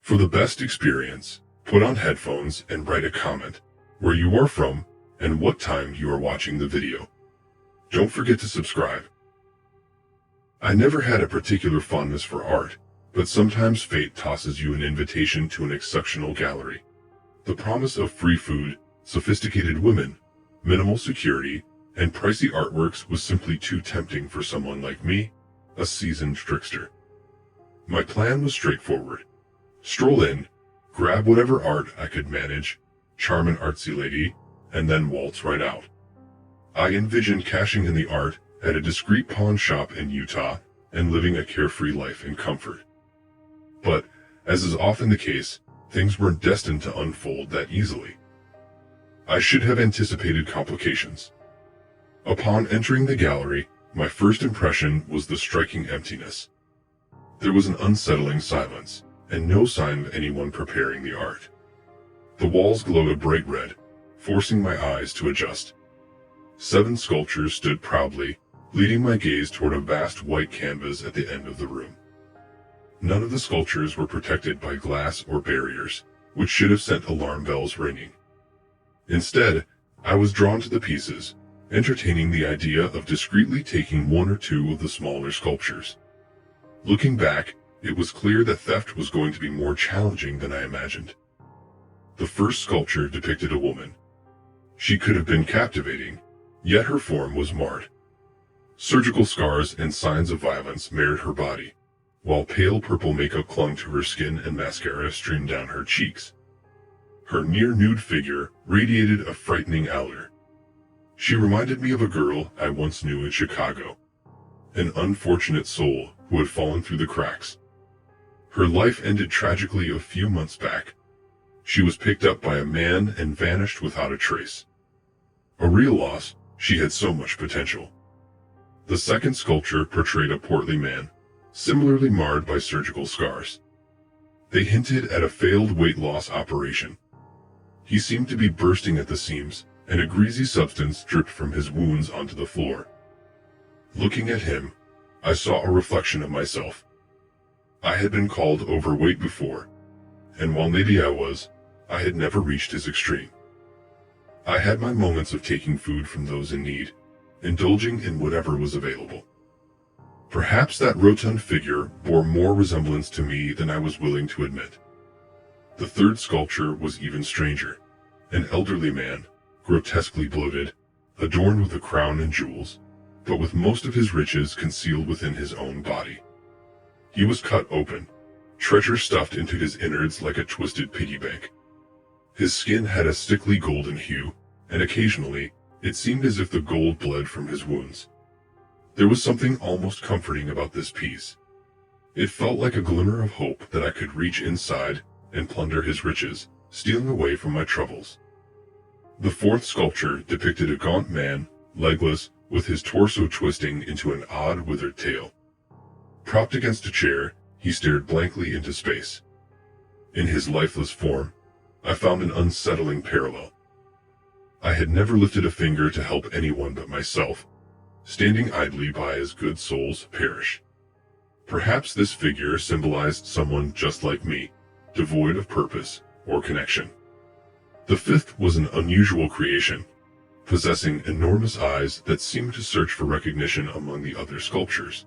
For the best experience, put on headphones and write a comment, where you are from, and what time you are watching the video. Don't forget to subscribe. I never had a particular fondness for art, but sometimes fate tosses you an invitation to an exceptional gallery. The promise of free food, sophisticated women, minimal security, and pricey artworks was simply too tempting for someone like me, a seasoned trickster. My plan was straightforward. Stroll in, grab whatever art I could manage, charm an artsy lady, and then waltz right out. I envisioned cashing in the art at a discreet pawn shop in Utah and living a carefree life in comfort. But, as is often the case, things weren't destined to unfold that easily. I should have anticipated complications. Upon entering the gallery, my first impression was the striking emptiness. There was an unsettling silence, and no sign of anyone preparing the art. The walls glowed a bright red, forcing my eyes to adjust. 7 sculptures stood proudly, leading my gaze toward a vast white canvas at the end of the room. None of the sculptures were protected by glass or barriers, which should have sent alarm bells ringing. Instead, I was drawn to the pieces, entertaining the idea of discreetly taking 1 or 2 of the smaller sculptures. Looking back, it was clear that theft was going to be more challenging than I imagined. The first sculpture depicted a woman. She could have been captivating, yet her form was marred. Surgical scars and signs of violence marred her body, while pale purple makeup clung to her skin and mascara streamed down her cheeks. Her near-nude figure radiated a frightening allure. She reminded me of a girl I once knew in Chicago, an unfortunate soul who had fallen through the cracks. Her life ended tragically a few months back. She was picked up by a man and vanished without a trace. A real loss. She had so much potential. The second sculpture portrayed a portly man, similarly marred by surgical scars. They hinted at a failed weight loss operation. He seemed to be bursting at the seams, and a greasy substance dripped from his wounds onto the floor. Looking at him, I saw a reflection of myself. I had been called overweight before, and while maybe I had never reached his extreme. I had my moments of taking food from those in need, indulging in whatever was available. Perhaps that rotund figure bore more resemblance to me than I was willing to admit. The third sculpture was even stranger. An elderly man, grotesquely bloated, adorned with a crown and jewels, but with most of his riches concealed within his own body. He was cut open, treasure stuffed into his innards like a twisted piggy bank. His skin had a sickly golden hue, and occasionally, it seemed as if the gold bled from his wounds. There was something almost comforting about this piece. It felt like a glimmer of hope that I could reach inside and plunder his riches, stealing away from my troubles. The fourth sculpture depicted a gaunt man, legless, with his torso twisting into an odd withered tail. Propped against a chair, he stared blankly into space. In his lifeless form, I found an unsettling parallel. I had never lifted a finger to help anyone but myself, standing idly by as good souls perish. Perhaps this figure symbolized someone just like me, devoid of purpose or connection. The fifth was an unusual creation, possessing enormous eyes that seemed to search for recognition among the other sculptures.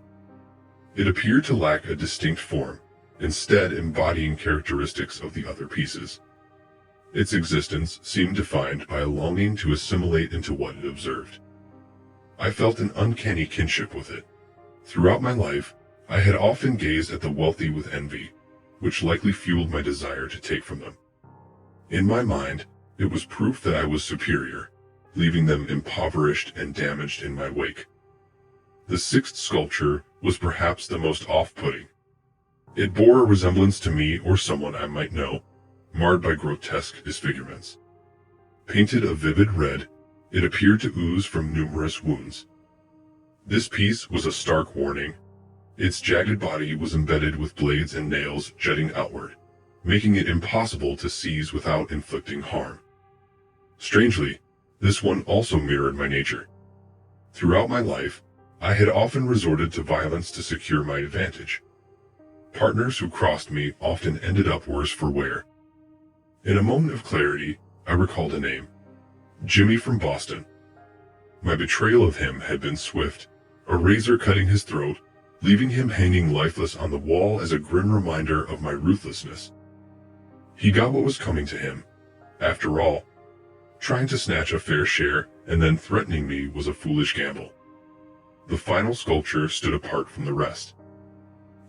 It appeared to lack a distinct form, instead embodying characteristics of the other pieces. Its existence seemed defined by a longing to assimilate into what it observed. I felt an uncanny kinship with it. Throughout my life, I had often gazed at the wealthy with envy, which likely fueled my desire to take from them. In my mind, it was proof that I was superior, leaving them impoverished and damaged in my wake. The sixth sculpture was perhaps the most off-putting. It bore a resemblance to me or someone I might know, marred by grotesque disfigurements. Painted a vivid red, it appeared to ooze from numerous wounds. This piece was a stark warning. Its jagged body was embedded with blades and nails jutting outward, making it impossible to seize without inflicting harm. Strangely, this one also mirrored my nature. Throughout my life, I had often resorted to violence to secure my advantage. Partners who crossed me often ended up worse for wear. In a moment of clarity, I recalled a name. Jimmy from Boston. My betrayal of him had been swift, a razor cutting his throat, leaving him hanging lifeless on the wall as a grim reminder of my ruthlessness. He got what was coming to him. After all, trying to snatch a fair share and then threatening me was a foolish gamble. The final sculpture stood apart from the rest.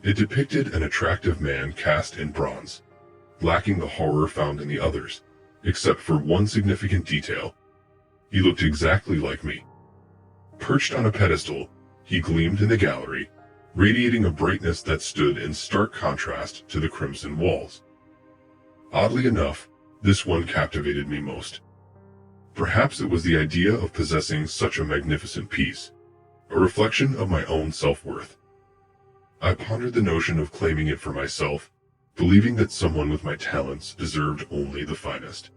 It depicted an attractive man cast in bronze, lacking the horror found in the others, except for one significant detail. He looked exactly like me. Perched on a pedestal, he gleamed in the gallery, radiating a brightness that stood in stark contrast to the crimson walls. Oddly enough, this one captivated me most. Perhaps it was the idea of possessing such a magnificent piece, a reflection of my own self-worth. I pondered the notion of claiming it for myself, believing that someone with my talents deserved only the finest.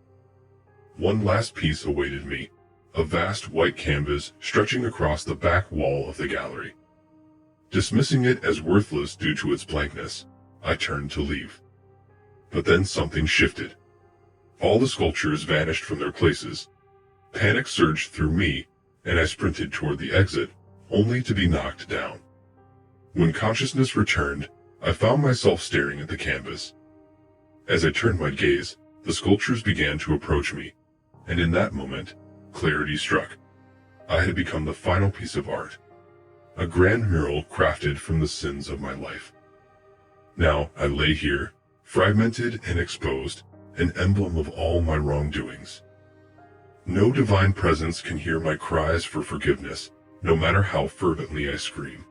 One last piece awaited me, a vast white canvas stretching across the back wall of the gallery. Dismissing it as worthless due to its blankness, I turned to leave. But then something shifted. All the sculptures vanished from their places. Panic surged through me, and I sprinted toward the exit, only to be knocked down. When consciousness returned, I found myself staring at the canvas. As I turned my gaze, the sculptures began to approach me, and in that moment, clarity struck. I had become the final piece of art, a grand mural crafted from the sins of my life. Now I lay here, fragmented and exposed, an emblem of all my wrongdoings. No divine presence can hear my cries for forgiveness, no matter how fervently I scream.